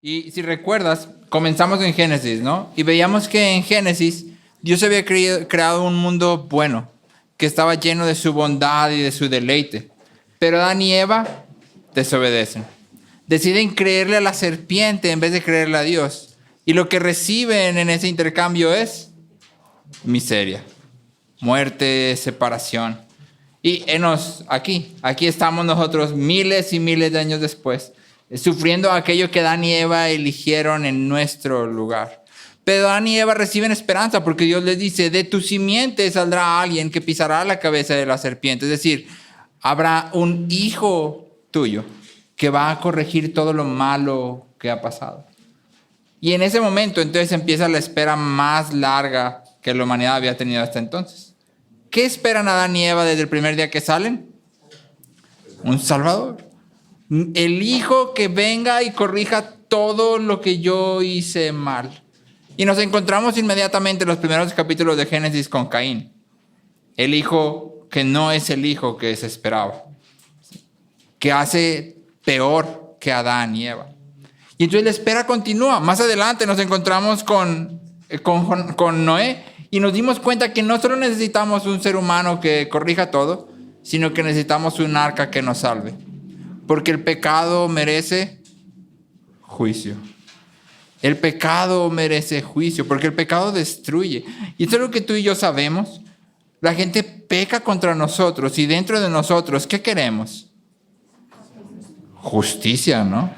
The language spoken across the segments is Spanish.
Y si recuerdas, comenzamos en Génesis, ¿no? Y veíamos que en Génesis Dios había creado un mundo bueno, que estaba lleno de su bondad y de su deleite. Pero Adán y Eva desobedecen. Deciden creerle a la serpiente en vez de creerle a Dios. Y lo que reciben en ese intercambio es miseria, muerte, separación. Y aquí estamos nosotros miles y miles de años después, sufriendo aquello que Adán y Eva eligieron en nuestro lugar. Pero Adán y Eva reciben esperanza porque Dios les dice, de tu simiente saldrá alguien que pisará la cabeza de la serpiente. Es decir, habrá un hijo tuyo que va a corregir todo lo malo que ha pasado. Y en ese momento entonces empieza la espera más larga que la humanidad había tenido hasta entonces. ¿Qué esperan Adán y Eva desde el primer día que salen? Un Salvador. El hijo que venga y corrija todo lo que yo hice mal. Y nos encontramos inmediatamente en los primeros capítulos de Génesis con Caín. El hijo que no es el hijo que se esperaba. Que hace peor que Adán y Eva. Y entonces la espera continúa. Más adelante nos encontramos con Noé y nos dimos cuenta que no solo necesitamos un ser humano que corrija todo, sino que necesitamos un arca que nos salve. Porque el pecado merece juicio. El pecado merece juicio, porque el pecado destruye. Y eso es lo que tú y yo sabemos. La gente peca contra nosotros y dentro de nosotros, ¿qué queremos? Justicia, ¿no?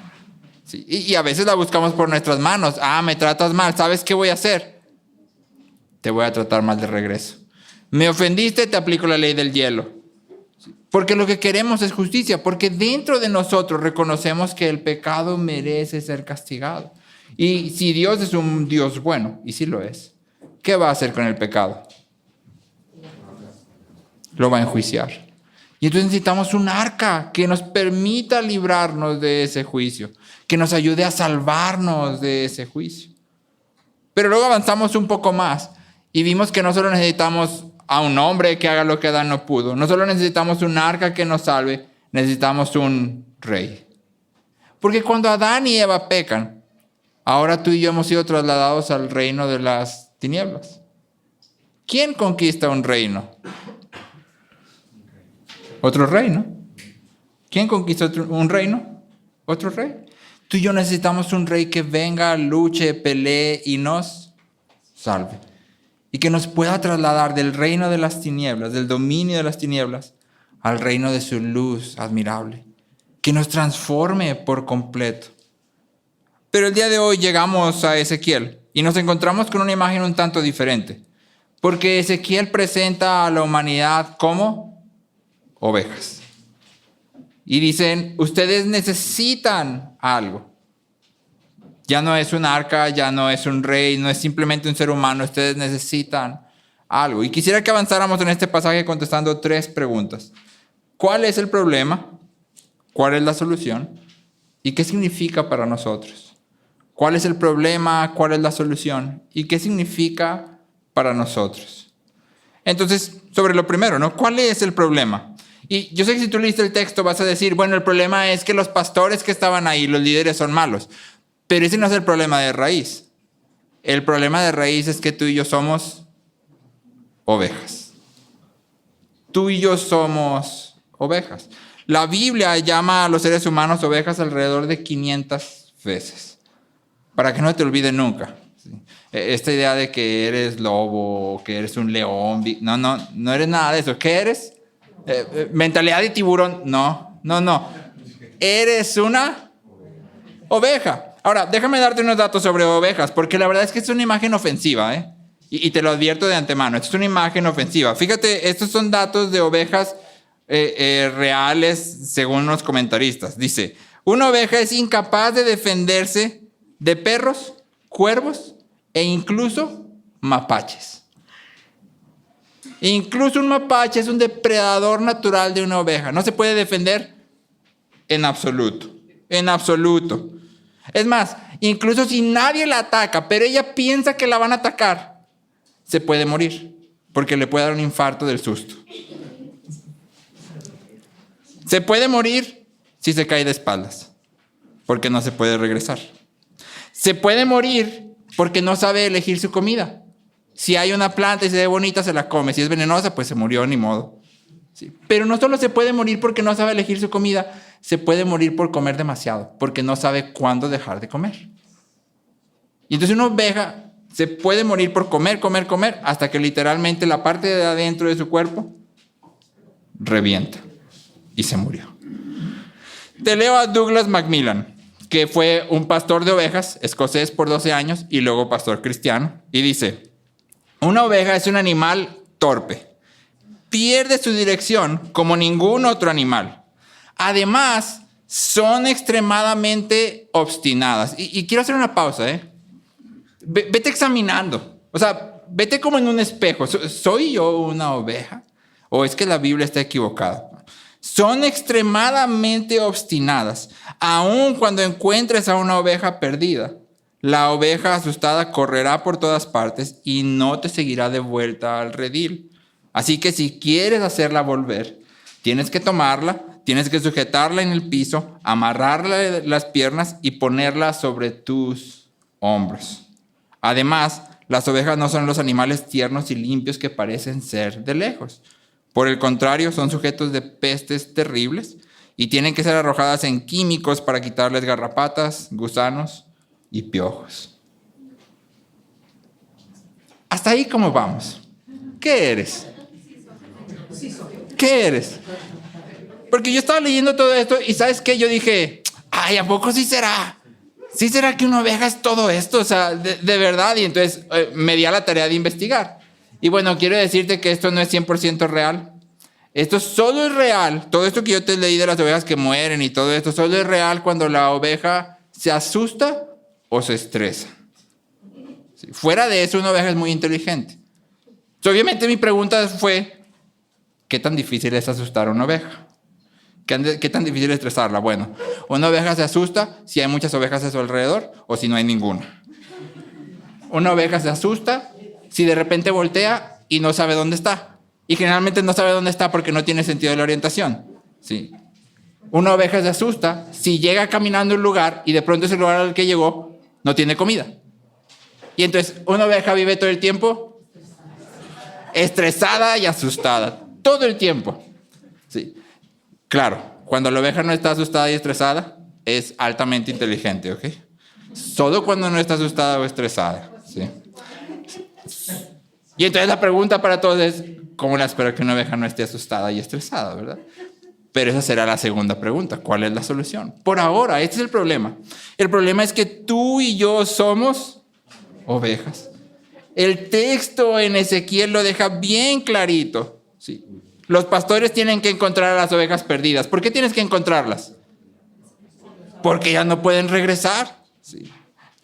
Sí. Y a veces la buscamos por nuestras manos. Me tratas mal, ¿sabes qué voy a hacer? Te voy a tratar mal de regreso. Me ofendiste, te aplico la ley del hielo. Porque lo que queremos es justicia, porque dentro de nosotros reconocemos que el pecado merece ser castigado. Y si Dios es un Dios bueno, y sí lo es, ¿qué va a hacer con el pecado? Lo va a enjuiciar. Y entonces necesitamos un arca que nos permita librarnos de ese juicio, que nos ayude a salvarnos de ese juicio. Pero luego avanzamos un poco más y vimos que no solo necesitamos a un hombre que haga lo que Adán no pudo, no solo necesitamos un arca que nos salve, necesitamos un rey. Porque cuando Adán y Eva pecan, ahora tú y yo hemos sido trasladados al reino de las tinieblas. ¿Quién conquista un reino? Otro reino. ¿Quién conquista un reino? Otro rey. Tú y yo necesitamos un rey que venga, luche, pelee y nos salve. Y que nos pueda trasladar del reino de las tinieblas, del dominio de las tinieblas, al reino de su luz admirable. Que nos transforme por completo. Pero el día de hoy llegamos a Ezequiel y nos encontramos con una imagen un tanto diferente. Porque Ezequiel presenta a la humanidad como ovejas. Y dicen, ustedes necesitan algo. Ya no es un arca, ya no es un rey, no es simplemente un ser humano, ustedes necesitan algo. Y quisiera que avanzáramos en este pasaje contestando 3 preguntas. ¿Cuál es el problema? ¿Cuál es la solución? ¿Y qué significa para nosotros? ¿Cuál es el problema? ¿Cuál es la solución? ¿Y qué significa para nosotros? Entonces, sobre lo primero, ¿no? ¿Cuál es el problema? Y yo sé que si tú leíste el texto vas a decir, bueno, el problema es que los pastores que estaban ahí, los líderes son malos. Pero ese no es el problema de raíz. El problema de raíz es que tú y yo somos ovejas. Tú y yo somos ovejas. La Biblia llama a los seres humanos ovejas alrededor de 500 veces. Para que no te olvide nunca. Esta idea de que eres lobo, que eres un león. No eres nada de eso. ¿Qué eres? Mentalidad de tiburón. No. Eres una oveja. Ahora, déjame darte unos datos sobre ovejas, porque la verdad es que es una imagen ofensiva, ¿eh? Y te lo advierto de antemano, esto es una imagen ofensiva. Fíjate, estos son datos de ovejas reales según los comentaristas. Dice, una oveja es incapaz de defenderse de perros, cuervos e incluso mapaches. Incluso un mapache es un depredador natural de una oveja. No se puede defender en absoluto. En absoluto. Es más, incluso si nadie la ataca, pero ella piensa que la van a atacar, se puede morir, porque le puede dar un infarto del susto. Se puede morir si se cae de espaldas, porque no se puede regresar. Se puede morir porque no sabe elegir su comida. Si hay una planta y se ve bonita, se la come. Si es venenosa, pues se murió, ni modo. Sí. Pero no solo se puede morir porque no sabe elegir su comida, se puede morir por comer demasiado, porque no sabe cuándo dejar de comer. Y entonces una oveja se puede morir por comer, hasta que literalmente la parte de adentro de su cuerpo revienta y se murió. Te leo a Douglas Macmillan, que fue un pastor de ovejas escocés por 12 años y luego pastor cristiano, y dice: una oveja es un animal torpe. Pierde su dirección como ningún otro animal. Además, son extremadamente obstinadas. Y quiero hacer una pausa, Vete examinando. O sea, vete como en un espejo. ¿Soy yo una oveja? ¿O es que la Biblia está equivocada? Son extremadamente obstinadas. Aun cuando encuentres a una oveja perdida, la oveja asustada correrá por todas partes y no te seguirá de vuelta al redil. Así que si quieres hacerla volver, tienes que tomarla, tienes que sujetarla en el piso, amarrarle las piernas y ponerla sobre tus hombros. Además, las ovejas no son los animales tiernos y limpios que parecen ser de lejos. Por el contrario, son sujetos de pestes terribles y tienen que ser arrojadas en químicos para quitarles garrapatas, gusanos y piojos. Hasta ahí, ¿cómo vamos? ¿Qué eres? ¿Qué eres? Porque yo estaba leyendo todo esto y ¿sabes qué? Yo dije, ay, ¿a poco sí será? ¿Sí será que una oveja es todo esto? O sea, de verdad. Y entonces me di a la tarea de investigar. Y bueno, quiero decirte que esto no es 100% real. Esto solo es real. Todo esto que yo te leí de las ovejas que mueren y todo esto solo es real cuando la oveja se asusta o se estresa. Sí, fuera de eso, una oveja es muy inteligente. Entonces, obviamente mi pregunta fue, ¿qué tan difícil es asustar a una oveja? ¿Qué tan difícil es estresarla? Bueno, una oveja se asusta si hay muchas ovejas a su alrededor o si no hay ninguna. Una oveja se asusta si de repente voltea y no sabe dónde está. Y generalmente no sabe dónde está porque no tiene sentido de la orientación. ¿Sí? Una oveja se asusta si llega caminando a un lugar y de pronto ese lugar al que llegó no tiene comida. Y entonces una oveja vive todo el tiempo estresada y asustada. Todo el tiempo. ¿Sí? Claro, cuando la oveja no está asustada y estresada, es altamente inteligente, ¿ok? Solo cuando no está asustada o estresada, ¿sí? Y entonces la pregunta para todos es, ¿cómo la espero que una oveja no esté asustada y estresada, verdad? Pero esa será la segunda pregunta, ¿cuál es la solución? Por ahora, este es el problema. El problema es que tú y yo somos ovejas. El texto en Ezequiel lo deja bien clarito, ¿sí? Los pastores tienen que encontrar a las ovejas perdidas. ¿Por qué tienes que encontrarlas? Porque ellas no pueden regresar. ¿Sí?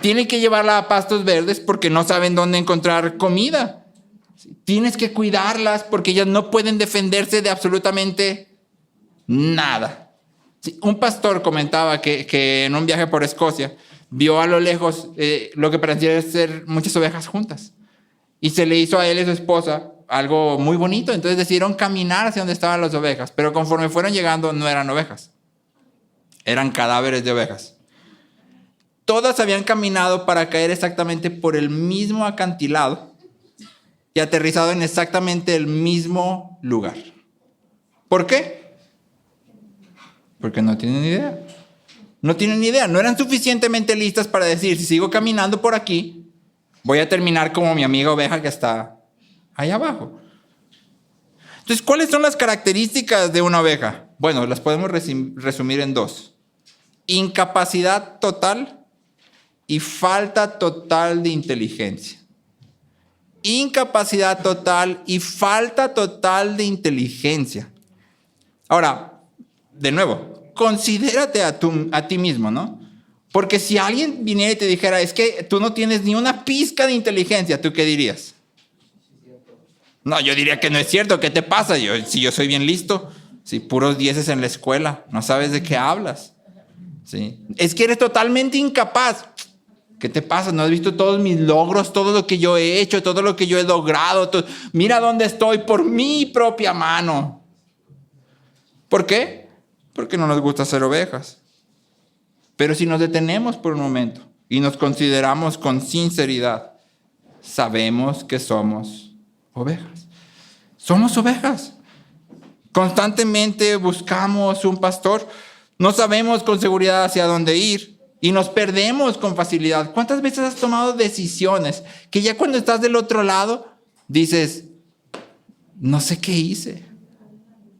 Tienen que llevarlas a pastos verdes porque no saben dónde encontrar comida. ¿Sí? Tienes que cuidarlas porque ellas no pueden defenderse de absolutamente nada. ¿Sí? Un pastor comentaba que en un viaje por Escocia vio a lo lejos lo que parecía ser muchas ovejas juntas. Y se le hizo a él y a su esposa algo muy bonito, entonces decidieron caminar hacia donde estaban las ovejas, pero conforme fueron llegando no eran ovejas, eran cadáveres de ovejas. Todas habían caminado para caer exactamente por el mismo acantilado y aterrizado en exactamente el mismo lugar. ¿Por qué? Porque no tienen idea. No tienen idea, no eran suficientemente listas para decir, si sigo caminando por aquí, voy a terminar como mi amiga oveja que está ahí abajo. Entonces, ¿cuáles son las características de una oveja? Bueno, las podemos resumir en dos. Incapacidad total y falta total de inteligencia. Incapacidad total y falta total de inteligencia. Ahora, de nuevo, considérate a ti mismo, ¿no? Porque si alguien viniera y te dijera, es que tú no tienes ni una pizca de inteligencia, ¿tú qué dirías? No, yo diría que no es cierto. ¿Qué te pasa? Si yo soy bien listo, sí, puros 10 en la escuela, no sabes de qué hablas. ¿Sí? Es que eres totalmente incapaz. ¿Qué te pasa? ¿No has visto todos mis logros, todo lo que yo he hecho, todo lo que yo he logrado? Mira dónde estoy por mi propia mano. ¿Por qué? Porque no nos gusta ser ovejas. Pero si nos detenemos por un momento y nos consideramos con sinceridad, sabemos que somos ovejas. Somos ovejas. Constantemente buscamos un pastor. No sabemos con seguridad hacia dónde ir y nos perdemos con facilidad. ¿Cuántas veces has tomado decisiones que ya cuando estás del otro lado dices, no sé qué hice?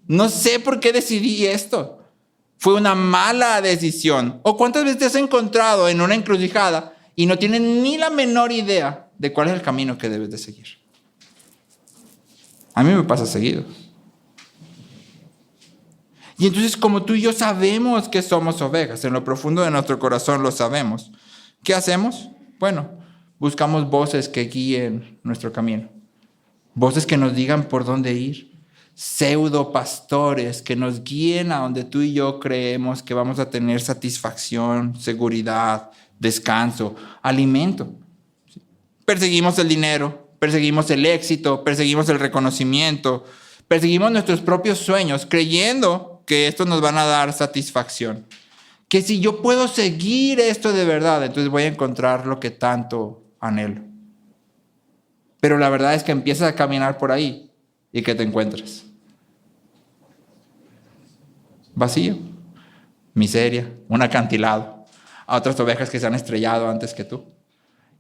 No sé por qué decidí esto. Fue una mala decisión. ¿O cuántas veces te has encontrado en una encrucijada y no tienes ni la menor idea de cuál es el camino que debes de seguir? A mí me pasa seguido. Y entonces, como tú y yo sabemos que somos ovejas, en lo profundo de nuestro corazón lo sabemos, ¿qué hacemos? Bueno, buscamos voces que guíen nuestro camino. Voces que nos digan por dónde ir. Pseudo pastores que nos guíen a donde tú y yo creemos que vamos a tener satisfacción, seguridad, descanso, alimento. Perseguimos el dinero, perseguimos el éxito, perseguimos el reconocimiento, perseguimos nuestros propios sueños creyendo que estos nos van a dar satisfacción. Que si yo puedo seguir esto de verdad, entonces voy a encontrar lo que tanto anhelo. Pero la verdad es que empiezas a caminar por ahí y ¿qué te encuentras? Vacío, miseria, un acantilado, a otras ovejas que se han estrellado antes que tú.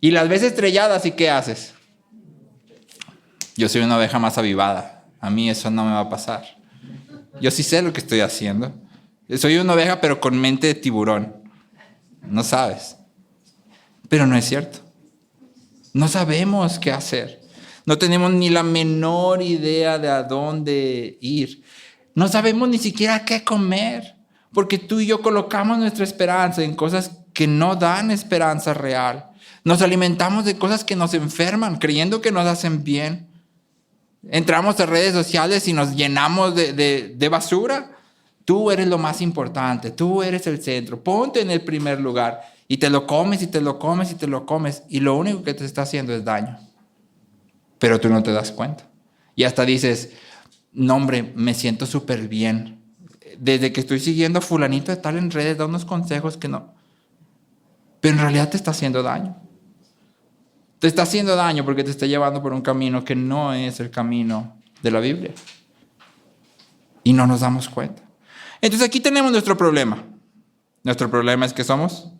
Y las ves estrelladas y ¿qué haces? Yo soy una oveja más avivada. A mí eso no me va a pasar. Yo sí sé lo que estoy haciendo. Soy una oveja pero con mente de tiburón. No sabes. Pero no es cierto. No sabemos qué hacer. No tenemos ni la menor idea de a dónde ir. No sabemos ni siquiera qué comer. Porque tú y yo colocamos nuestra esperanza en cosas que no dan esperanza real. Nos alimentamos de cosas que nos enferman, creyendo que nos hacen bien. Entramos a redes sociales y nos llenamos de basura. Tú eres lo más importante, tú eres el centro, ponte en el primer lugar. Y te lo comes y te lo comes y te lo comes. Y lo único que te está haciendo es daño. Pero tú no te das cuenta. Y hasta dices, no hombre, me siento súper bien. Desde que estoy siguiendo a fulanito de tal en redes, da unos consejos que no. Pero en realidad te está haciendo daño. Te está haciendo daño porque te está llevando por un camino que no es el camino de la Biblia. Y no nos damos cuenta. Entonces aquí tenemos nuestro problema. Nuestro problema es que somos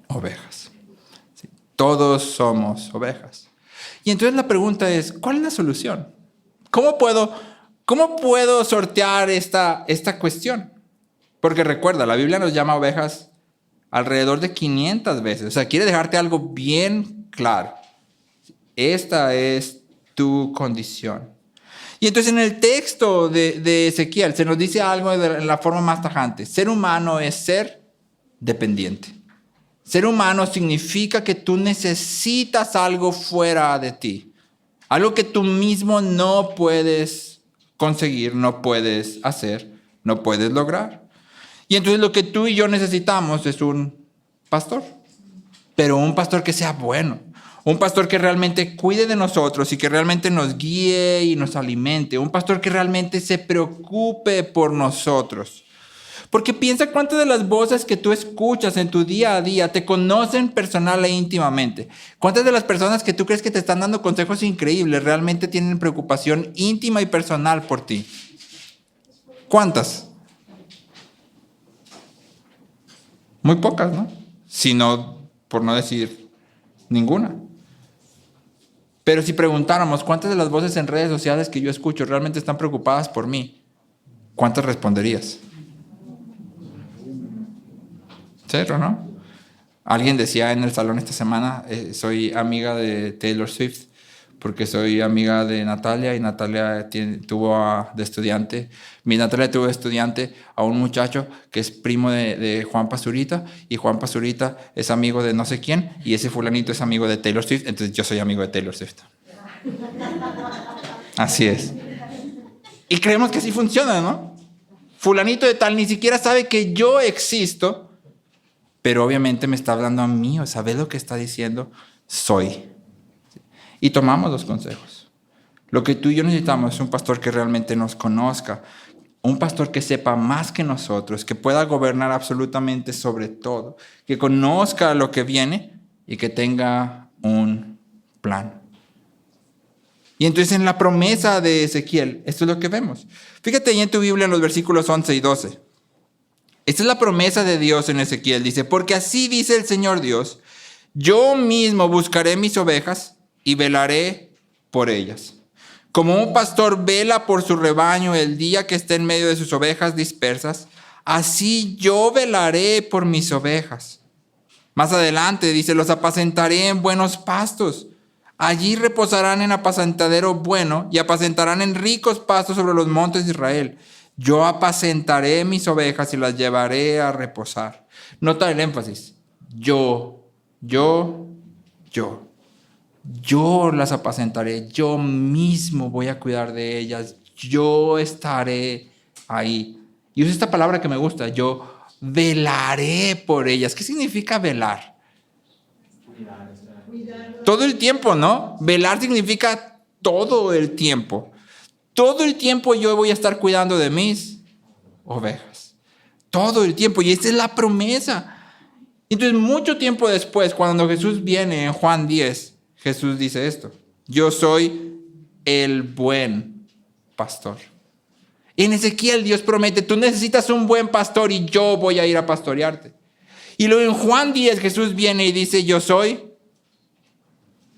ovejas. Sí, todos somos ovejas. Y entonces la pregunta es, ¿cuál es la solución? ¿Cómo puedo sortear esta cuestión? Porque recuerda, la Biblia nos llama ovejas alrededor de 500 veces. O sea, quiere dejarte algo bien claro. Esta es tu condición. Y entonces en el texto de Ezequiel se nos dice algo de la forma más tajante. Ser humano es ser dependiente. Ser humano significa que tú necesitas algo fuera de ti. Algo que tú mismo no puedes conseguir, no puedes hacer, no puedes lograr. Y entonces lo que tú y yo necesitamos es un pastor. Pero un pastor que sea bueno. Un pastor que realmente cuide de nosotros y que realmente nos guíe y nos alimente. Un pastor que realmente se preocupe por nosotros. Porque piensa cuántas de las voces que tú escuchas en tu día a día te conocen personal e íntimamente. Cuántas de las personas que tú crees que te están dando consejos increíbles realmente tienen preocupación íntima y personal por ti. ¿Cuántas? Muy pocas, ¿no? Sino, por no decir ninguna. Pero si preguntáramos cuántas de las voces en redes sociales que yo escucho realmente están preocupadas por mí, ¿cuántas responderías? ¿Cero, no? Alguien decía en el salón esta semana, soy amiga de Taylor Swift, porque soy amiga de Natalia y Natalia tuvo de estudiante a un muchacho que es primo de Juan Pazurita y Juan Pazurita es amigo de no sé quién y ese fulanito es amigo de Taylor Swift, entonces yo soy amigo de Taylor Swift. Así es. Y creemos que así funciona, ¿no? Fulanito de tal ni siquiera sabe que yo existo, pero obviamente me está hablando a mí, o ¿sabes lo que está diciendo? Soy. Y tomamos los consejos. Lo que tú y yo necesitamos es un pastor que realmente nos conozca. un pastor que sepa más que nosotros, que pueda gobernar absolutamente sobre todo, que conozca lo que viene y que tenga un plan. Y entonces en la promesa de Ezequiel, esto es lo que vemos. Fíjate ahí en tu Biblia en los versículos 11 y 12. Esta es la promesa de Dios en Ezequiel. Dice, porque así dice el Señor Dios, yo mismo buscaré mis ovejas y velaré por ellas. Como un pastor vela por su rebaño el día que esté en medio de sus ovejas dispersas, así yo velaré por mis ovejas. Más adelante dice, los apacentaré en buenos pastos. Allí reposarán en apacentadero bueno y apacentarán en ricos pastos sobre los montes de Israel. Yo apacentaré mis ovejas y las llevaré a reposar. Nota el énfasis. Yo las apacentaré. Yo mismo voy a cuidar de ellas. Yo estaré ahí. Y usa esta palabra que me gusta. Yo velaré por ellas. ¿Qué significa velar? Todo el tiempo, ¿no? Velar significa todo el tiempo. Todo el tiempo yo voy a estar cuidando de mis ovejas. Todo el tiempo. Y esta es la promesa. Entonces, mucho tiempo después, cuando Jesús viene en Juan 10, Jesús dice esto. Yo soy el buen pastor. En Ezequiel Dios promete, tú necesitas un buen pastor y yo voy a ir a pastorearte. Y luego en Juan 10 Jesús viene y dice, yo soy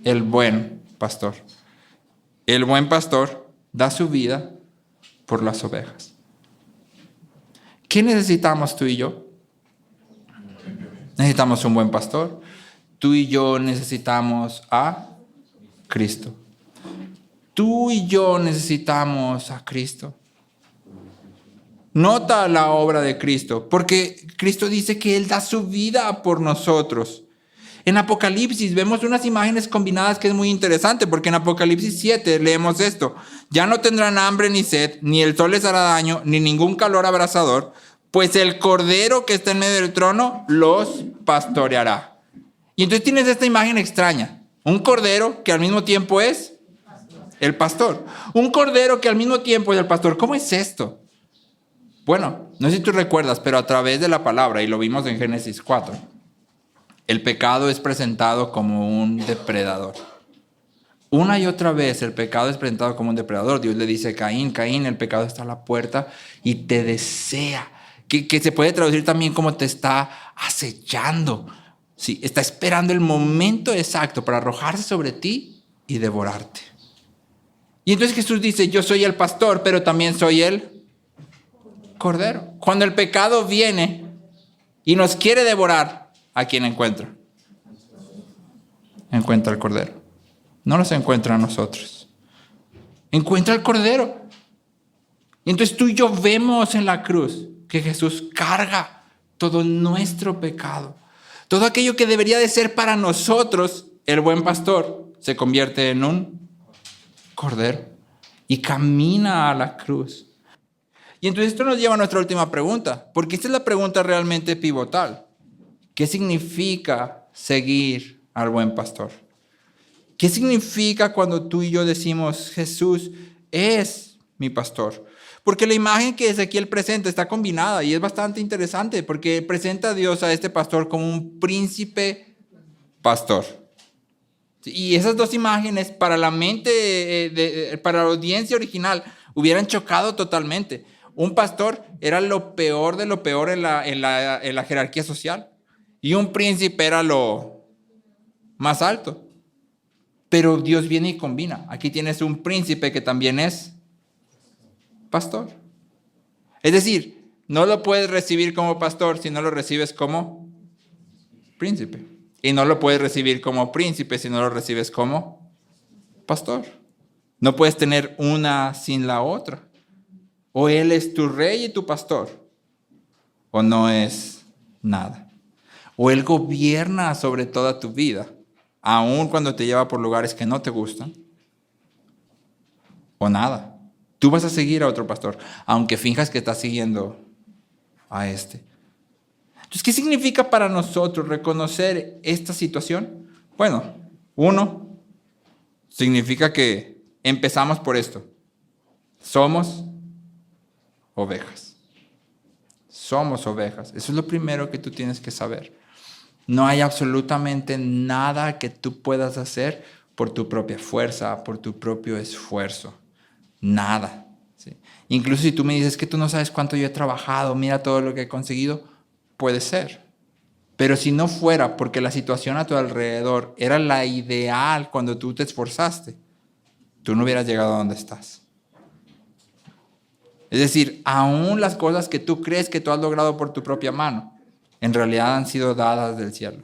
el buen pastor. El buen pastor da su vida por las ovejas. ¿Qué necesitamos tú y yo? Necesitamos un buen pastor. Tú y yo necesitamos a Cristo. Tú y yo necesitamos a Cristo. Nota la obra de Cristo, porque Cristo dice que Él da su vida por nosotros. En Apocalipsis vemos unas imágenes combinadas que es muy interesante, porque en Apocalipsis 7 leemos esto. Ya no tendrán hambre ni sed, ni el sol les hará daño, ni ningún calor abrasador, pues el Cordero que está en medio del trono los pastoreará. Y entonces tienes esta imagen extraña. Un cordero que al mismo tiempo es el pastor. Un cordero que al mismo tiempo es el pastor. ¿Cómo es esto? Bueno, no sé si tú recuerdas, pero a través de la palabra, y lo vimos en Génesis 4, el pecado es presentado como un depredador. Una y otra vez el pecado es presentado como un depredador. Dios le dice a Caín, Caín, el pecado está a la puerta y te desea. Que se puede traducir también como te está acechando. Sí, está esperando el momento exacto para arrojarse sobre ti y devorarte. Y entonces Jesús dice, yo soy el pastor, pero también soy el cordero. Cuando el pecado viene y nos quiere devorar, ¿a quién encuentra? Encuentra al cordero. No nos encuentra a nosotros. Encuentra al cordero. Y entonces tú y yo vemos en la cruz que Jesús carga todo nuestro pecado. Todo aquello que debería de ser para nosotros, el buen pastor, se convierte en un cordero y camina a la cruz. Y entonces esto nos lleva a nuestra última pregunta, porque esta es la pregunta realmente pivotal. ¿Qué significa seguir al buen pastor? ¿Qué significa cuando tú y yo decimos, Jesús es mi pastor? Porque la imagen que Ezequiel presenta está combinada y es bastante interesante porque presenta a Dios a este pastor como un príncipe pastor. Y esas dos imágenes para la mente, para la audiencia original, hubieran chocado totalmente. Un pastor era lo peor de lo peor en la jerarquía social y un príncipe era lo más alto. Pero Dios viene y combina. Aquí tienes un príncipe que también es pastor. Es decir, no lo puedes recibir como pastor si no lo recibes como príncipe. Y no lo puedes recibir como príncipe si no lo recibes como pastor. No puedes tener una sin la otra. O Él es tu rey y tu pastor, o no es nada. O Él gobierna sobre toda tu vida, aun cuando te lleva por lugares que no te gustan, o nada. Tú vas a seguir a otro pastor, aunque finjas que estás siguiendo a este. Entonces, ¿qué significa para nosotros reconocer esta situación? Bueno, uno, significa que empezamos por esto. Somos ovejas. Somos ovejas. Eso es lo primero que tú tienes que saber. No hay absolutamente nada que tú puedas hacer por tu propia fuerza, por tu propio esfuerzo. Nada. ¿Sí? Incluso si tú me dices que tú no sabes cuánto yo he trabajado, mira todo lo que he conseguido, puede ser. Pero si no fuera porque la situación a tu alrededor era la ideal cuando tú te esforzaste, tú no hubieras llegado a donde estás. Es decir, aún las cosas que tú crees que tú has logrado por tu propia mano, en realidad han sido dadas del cielo.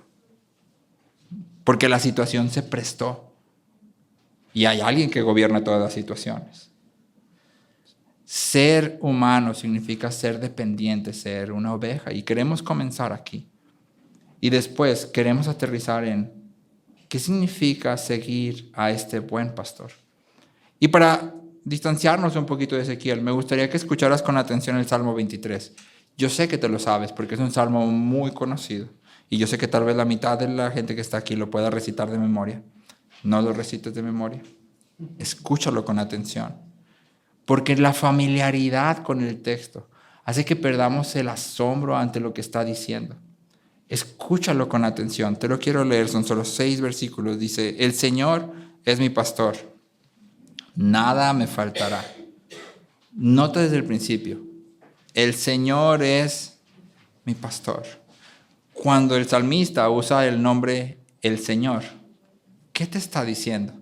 Porque la situación se prestó. Y hay alguien que gobierna todas las situaciones. Ser humano significa ser dependiente, ser una oveja. Y queremos comenzar aquí. Y después queremos aterrizar en qué significa seguir a este buen pastor. Y para distanciarnos un poquito de Ezequiel, me gustaría que escucharas con atención el Salmo 23. Yo sé que te lo sabes porque es un salmo muy conocido. Y yo sé que tal vez la mitad de la gente que está aquí lo pueda recitar de memoria. No lo recites de memoria. Escúchalo con atención. Porque la familiaridad con el texto hace que perdamos el asombro ante lo que está diciendo. Escúchalo con atención. Te lo quiero leer, son solo 6 versículos. Dice, el Señor es mi pastor. Nada me faltará. Nota desde el principio. El Señor es mi pastor. Cuando el salmista usa el nombre el Señor, ¿qué te está diciendo?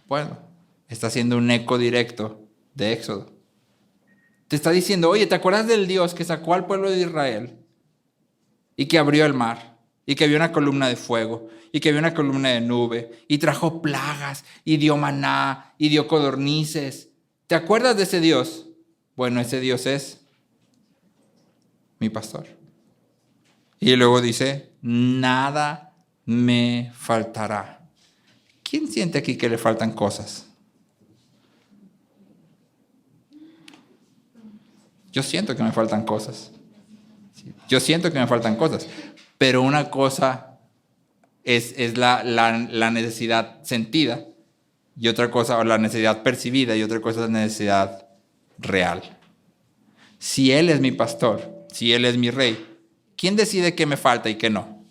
Bueno, está haciendo un eco directo de Éxodo. Te está diciendo, oye, ¿te acuerdas del Dios que sacó al pueblo de Israel y que abrió el mar y que había una columna de fuego y que había una columna de nube y trajo plagas y dio maná y dio codornices? ¿Te acuerdas de ese Dios? Bueno, ese Dios es mi pastor. Y luego dice, nada me faltará. ¿Quién siente aquí que le faltan cosas? Yo siento que me faltan cosas. Yo siento que me faltan cosas. Pero una cosa es la necesidad sentida y otra cosa, o la necesidad percibida, y otra cosa es la necesidad real. Si Él es mi pastor, si Él es mi rey, ¿quién decide qué me falta y qué no?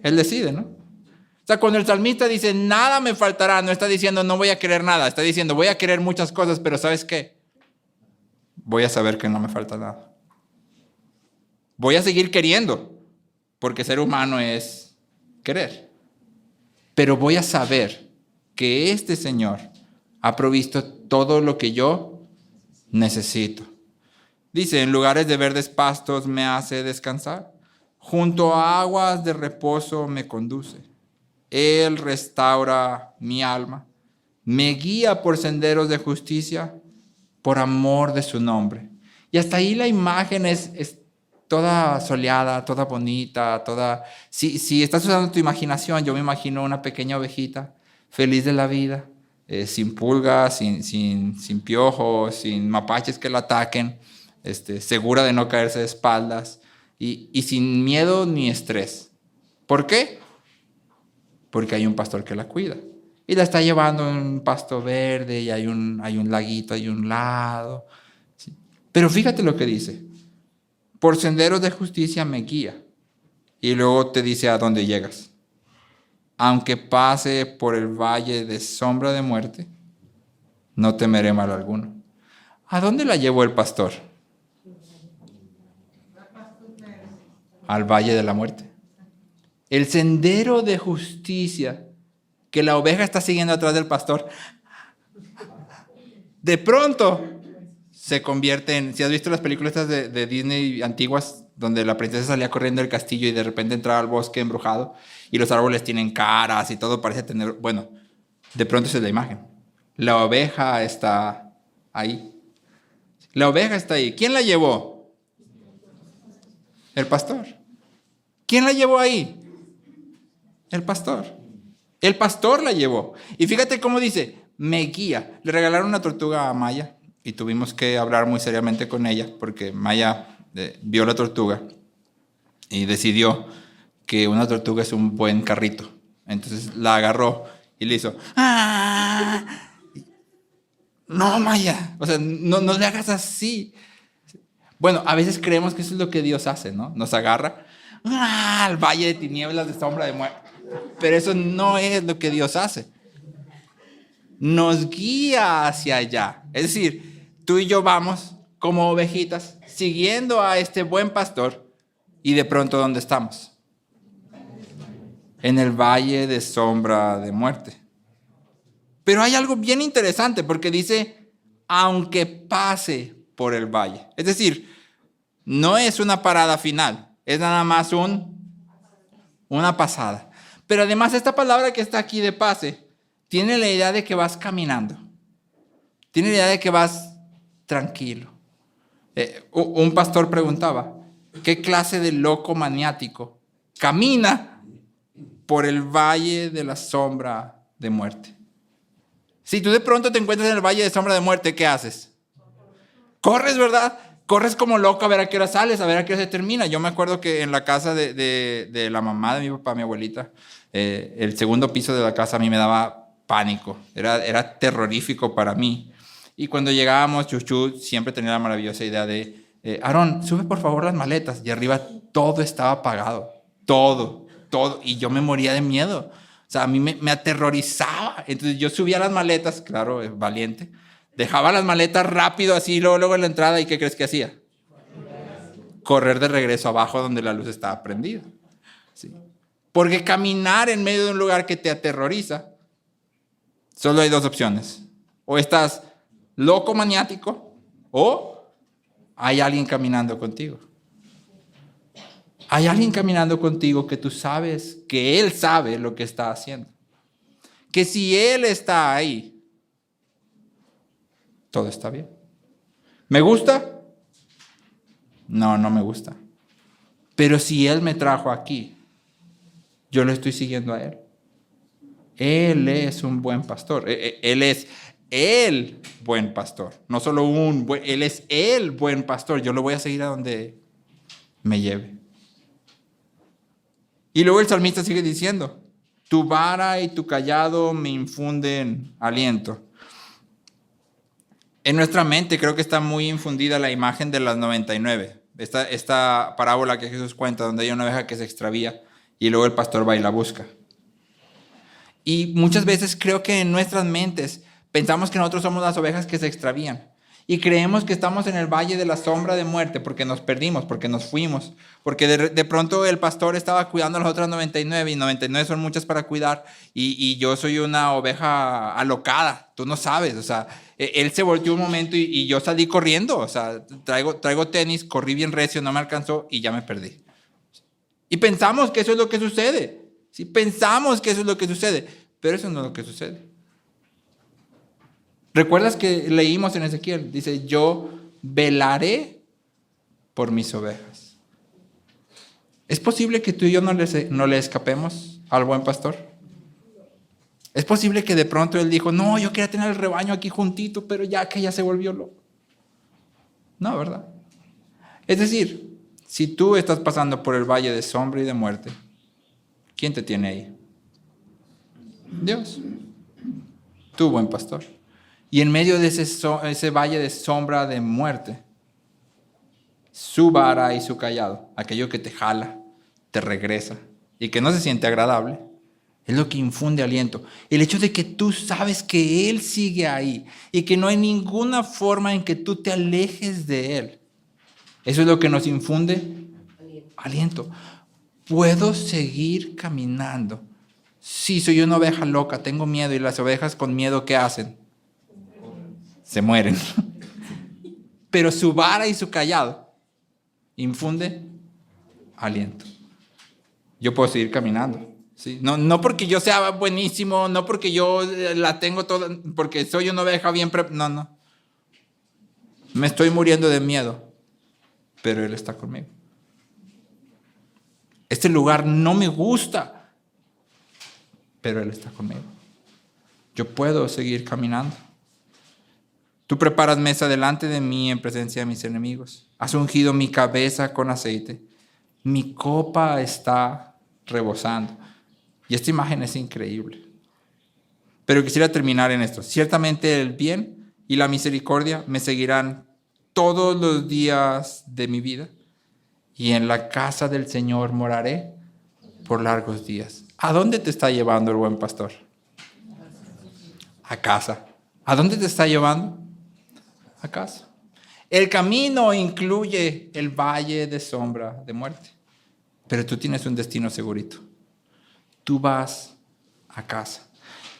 Él decide, ¿no? O sea, cuando el salmista dice, nada me faltará, no está diciendo, no voy a querer nada. Está diciendo, voy a querer muchas cosas, pero ¿sabes qué? Voy a saber que no me falta nada. Voy a seguir queriendo, porque ser humano es querer. Pero voy a saber que este Señor ha provisto todo lo que yo necesito. Dice, en lugares de verdes pastos me hace descansar. Junto a aguas de reposo me conduce. Él restaura mi alma. Me guía por senderos de justicia por amor de su nombre. Y hasta ahí la imagen es toda soleada, toda bonita, toda... Si estás usando tu imaginación, yo me imagino una pequeña ovejita feliz de la vida, sin pulgas, sin piojos, sin mapaches que la ataquen, segura de no caerse de espaldas y sin miedo ni estrés. ¿Por qué? Porque hay un pastor que la cuida. Y la está llevando a un pasto verde y hay un laguito ahí a un lado. ¿Sí? Pero fíjate lo que dice. Por senderos de justicia me guía. Y luego te dice a dónde llegas. Aunque pase por el valle de sombra de muerte, no temeré mal alguno. ¿A dónde la llevó el pastor? Al valle de la muerte. El sendero de justicia que la oveja está siguiendo atrás del pastor, de pronto se convierte en... Si has visto las películas de Disney antiguas, donde la princesa salía corriendo del castillo y de repente entraba al bosque embrujado y los árboles tienen caras y todo parece tener... Bueno, de pronto esa es la imagen. La oveja está ahí. La oveja está ahí. ¿Quién la llevó? El pastor. ¿Quién la llevó ahí? El pastor. El pastor la llevó. Y fíjate cómo dice, me guía. Le regalaron una tortuga a Maya y tuvimos que hablar muy seriamente con ella porque Maya vio la tortuga y decidió que una tortuga es un buen carrito. Entonces la agarró y le hizo ¡ah! No, Maya, o sea, no le hagas así. Bueno, a veces creemos que eso es lo que Dios hace, ¿no? Nos agarra al valle de tinieblas, de sombra de muerte. Pero eso no es lo que Dios hace. Nos guía hacia allá. Es decir, tú y yo vamos como ovejitas siguiendo a este buen pastor y de pronto ¿dónde estamos? En el valle de sombra de muerte. Pero hay algo bien interesante porque dice, aunque pase por el valle. Es decir, no es una parada final, es nada más una pasada. Pero además esta palabra que está aquí de pase tiene la idea de que vas caminando. Tiene la idea de que vas tranquilo. Un pastor preguntaba, ¿qué clase de loco maniático camina por el valle de la sombra de muerte? Si tú de pronto te encuentras en el valle de sombra de muerte, ¿qué haces? Corres, ¿verdad? Corres como loco a ver a qué hora sales, a ver a qué hora se termina. Yo me acuerdo que en la casa de la mamá de mi papá, mi abuelita, el segundo piso de la casa a mí me daba pánico. Era terrorífico para mí. Y cuando llegábamos, Chuchu siempre tenía la maravillosa idea de, Aarón, sube por favor las maletas. Y arriba todo estaba apagado. Todo. Y yo me moría de miedo. O sea, a mí me aterrorizaba. Entonces yo subía las maletas, claro, valiente. Dejaba las maletas rápido así, luego en la entrada. ¿Y qué crees que hacía? Correr de regreso abajo donde la luz estaba prendida. ¿Sí? Porque caminar en medio de un lugar que te aterroriza, solo hay dos opciones. O estás loco maniático o hay alguien caminando contigo. Hay alguien caminando contigo que tú sabes que él sabe lo que está haciendo. Que si él está ahí, todo está bien. ¿Me gusta? No me gusta. Pero si él me trajo aquí, yo lo estoy siguiendo a él. Él es un buen pastor. Él es el buen pastor. No solo él es el buen pastor. Yo lo voy a seguir a donde me lleve. Y luego el salmista sigue diciendo, tu vara y tu cayado me infunden aliento. En nuestra mente creo que está muy infundida la imagen de las 99. Esta parábola que Jesús cuenta, donde hay una oveja que se extravía y luego el pastor va y la busca. Y muchas veces creo que en nuestras mentes pensamos que nosotros somos las ovejas que se extravían. Y creemos que estamos en el valle de la sombra de muerte porque nos perdimos, porque nos fuimos, porque de pronto el pastor estaba cuidando a las otras 99 y 99 son muchas para cuidar y yo soy una oveja alocada, tú no sabes, o sea, él se volteó un momento y yo salí corriendo, o sea, traigo tenis, corrí bien recio, no me alcanzó y ya me perdí. Y pensamos que eso es lo que sucede, ¿sí? Pensamos que eso es lo que sucede, pero eso no es lo que sucede. ¿Recuerdas que leímos en Ezequiel? Dice, yo velaré por mis ovejas. ¿Es posible que tú y yo no le escapemos al buen pastor? ¿Es posible que de pronto él dijo, no, yo quería tener el rebaño aquí juntito, pero ya se volvió loco? No, ¿verdad? Es decir, si tú estás pasando por el valle de sombra y de muerte, ¿quién te tiene ahí? Dios. Tu buen pastor. Y en medio de ese valle de sombra de muerte, su vara y su cayado, aquello que te jala, te regresa y que no se siente agradable, es lo que infunde aliento. El hecho de que tú sabes que Él sigue ahí y que no hay ninguna forma en que tú te alejes de Él. Eso es lo que nos infunde aliento. Puedo seguir caminando. Sí, soy una oveja loca, tengo miedo y las ovejas con miedo, ¿qué hacen? Se mueren. Pero su vara y su cayado infunde aliento. Yo puedo seguir caminando. ¿Sí? No porque yo sea buenísimo, no porque yo la tengo toda, porque soy una oveja bien no. Me estoy muriendo de miedo, pero Él está conmigo. Este lugar no me gusta, pero Él está conmigo. Yo puedo seguir caminando. Tú preparas mesa delante de mí en presencia de mis enemigos. Has ungido mi cabeza con aceite. Mi copa está rebosando. Y esta imagen es increíble. Pero quisiera terminar en esto. Ciertamente el bien y la misericordia me seguirán todos los días de mi vida, y en la casa del Señor moraré por largos días. ¿A dónde te está llevando el buen pastor? A casa. ¿A dónde te está llevando? A casa. El camino incluye el valle de sombra de muerte, pero tú tienes un destino segurito. Tú vas a casa.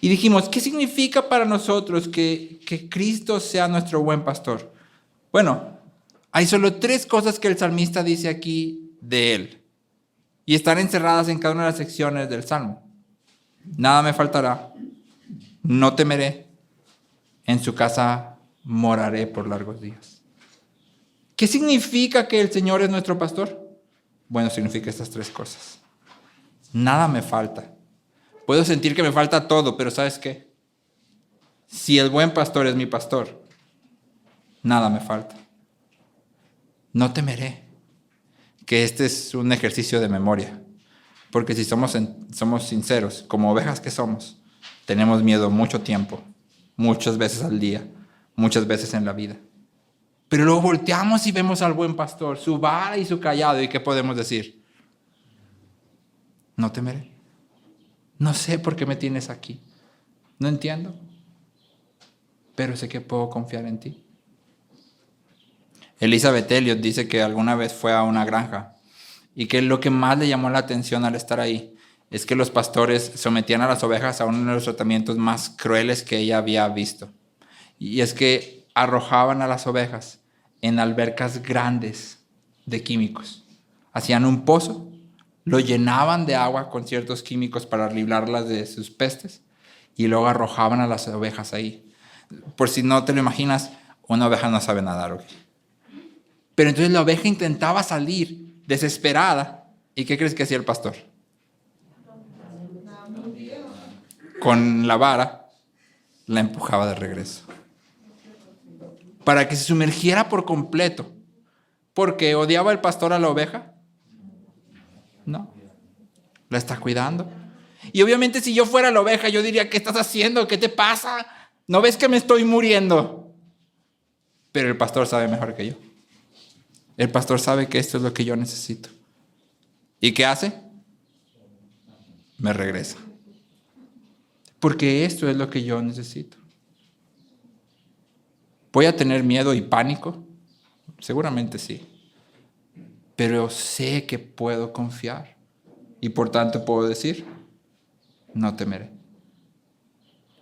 Y dijimos, ¿qué significa para nosotros que Cristo sea nuestro buen pastor? Bueno, hay solo 3 cosas que el salmista dice aquí de él, y están encerradas en cada una de las secciones del Salmo. Nada me faltará, no temeré, en su casa moraré por largos días. ¿Qué significa que el Señor es nuestro pastor? Bueno, significa estas 3 cosas. Nada me falta. Puedo sentir que me falta todo, pero ¿sabes qué? Si el buen pastor es mi pastor, nada me falta. No temeré. Que este es un ejercicio de memoria. Porque si somos sinceros, como ovejas que somos, tenemos miedo mucho tiempo, muchas veces al día, muchas veces en la vida. Pero luego volteamos y vemos al buen pastor, su vara y su cayado, ¿y qué podemos decir? No temeré. No sé por qué me tienes aquí. No entiendo. Pero sé que puedo confiar en ti. Elizabeth Elliot dice que alguna vez fue a una granja y que lo que más le llamó la atención al estar ahí es que los pastores sometían a las ovejas a uno de los tratamientos más crueles que ella había visto. Y es que arrojaban a las ovejas en albercas grandes de químicos. Hacían un pozo, lo llenaban de agua con ciertos químicos para librarlas de sus pestes y luego arrojaban a las ovejas ahí. Por si no te lo imaginas, una oveja no sabe nadar, ¿ok? Pero entonces la oveja intentaba salir desesperada. ¿Y qué crees que hacía el pastor? Con la vara la empujaba de regreso. Para que se sumergiera por completo. ¿Porque odiaba el pastor a la oveja? No. La está cuidando. Y obviamente si yo fuera la oveja, yo diría, ¿qué estás haciendo? ¿Qué te pasa? ¿No ves que me estoy muriendo? Pero el pastor sabe mejor que yo. El pastor sabe que esto es lo que yo necesito. ¿Y qué hace? Me regresa. Porque esto es lo que yo necesito. ¿Voy a tener miedo y pánico? Seguramente sí. Pero sé que puedo confiar. Y por tanto puedo decir, no temeré.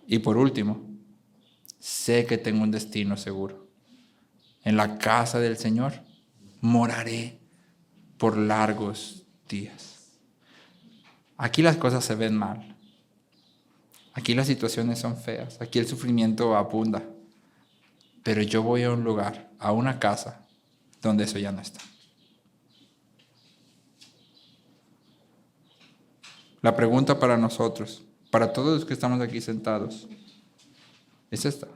Y por último, sé que tengo un destino seguro. En la casa del Señor moraré por largos días. Aquí las cosas se ven mal. Aquí las situaciones son feas. Aquí el sufrimiento abunda. Pero yo voy a un lugar, a una casa, donde eso ya no está. La pregunta para nosotros, para todos los que estamos aquí sentados, es esta.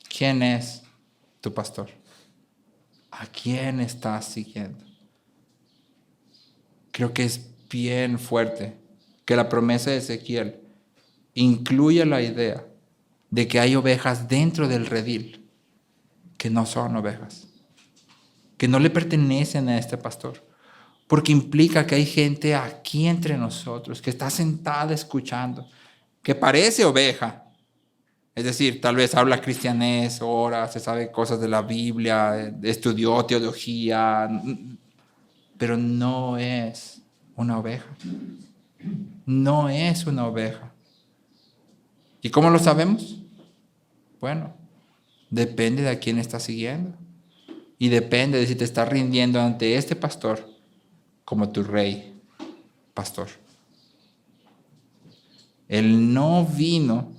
¿Quién es tu pastor? ¿A quién estás siguiendo? Creo que es bien fuerte que la promesa de Ezequiel incluya la idea de que hay ovejas dentro del redil que no son ovejas, que no le pertenecen a este pastor, porque implica que hay gente aquí entre nosotros que está sentada escuchando, que parece oveja, es decir, tal vez habla cristianés, ora, se sabe cosas de la Biblia, estudió teología, pero no es una oveja. No es una oveja. ¿Y cómo lo sabemos? Bueno, depende de a quién estás siguiendo. Y depende de si te estás rindiendo ante este pastor como tu rey, pastor. Él no vino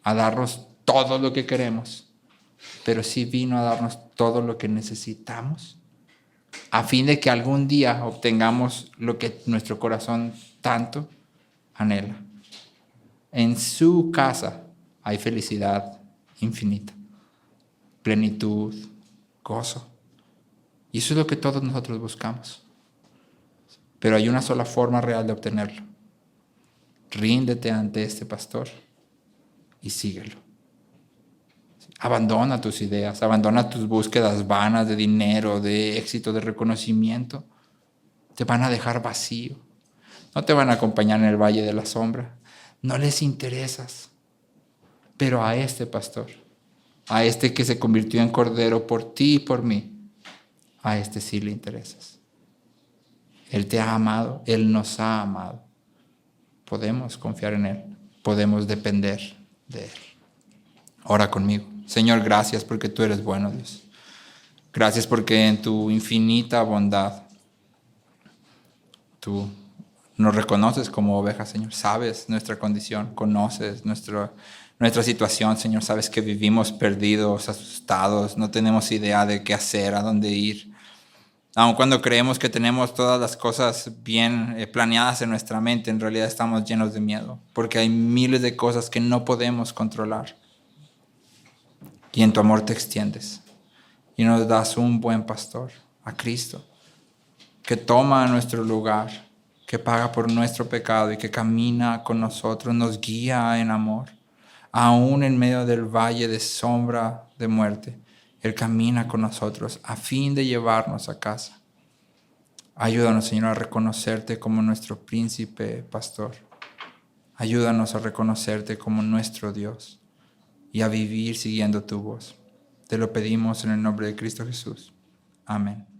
a darnos todo lo que queremos, pero sí vino a darnos todo lo que necesitamos, a fin de que algún día obtengamos lo que nuestro corazón tanto anhela. En su casa hay felicidad infinita, plenitud, gozo. Y eso es lo que todos nosotros buscamos. Pero hay una sola forma real de obtenerlo. Ríndete ante este pastor y síguelo. Abandona tus ideas, abandona tus búsquedas vanas de dinero, de éxito, de reconocimiento. Te van a dejar vacío. No te van a acompañar en el valle de la sombra. No les interesas. Pero a este pastor, a este que se convirtió en cordero por ti y por mí, a este sí le interesas. Él te ha amado, Él nos ha amado. Podemos confiar en Él, podemos depender de Él. Ora conmigo. Señor, gracias porque tú eres bueno, Dios. Gracias porque en tu infinita bondad tú nos reconoces como ovejas, Señor. Sabes nuestra condición, conoces nuestra situación, Señor. Sabes que vivimos perdidos, asustados, no tenemos idea de qué hacer, a dónde ir. Aun cuando creemos que tenemos todas las cosas bien planeadas en nuestra mente, en realidad estamos llenos de miedo, porque hay miles de cosas que no podemos controlar. Y en tu amor te extiendes y nos das un buen pastor, a Cristo, que toma nuestro lugar, que paga por nuestro pecado y que camina con nosotros, nos guía en amor. Aún en medio del valle de sombra de muerte, Él camina con nosotros a fin de llevarnos a casa. Ayúdanos, Señor, a reconocerte como nuestro príncipe pastor. Ayúdanos a reconocerte como nuestro Dios y a vivir siguiendo tu voz. Te lo pedimos en el nombre de Cristo Jesús. Amén.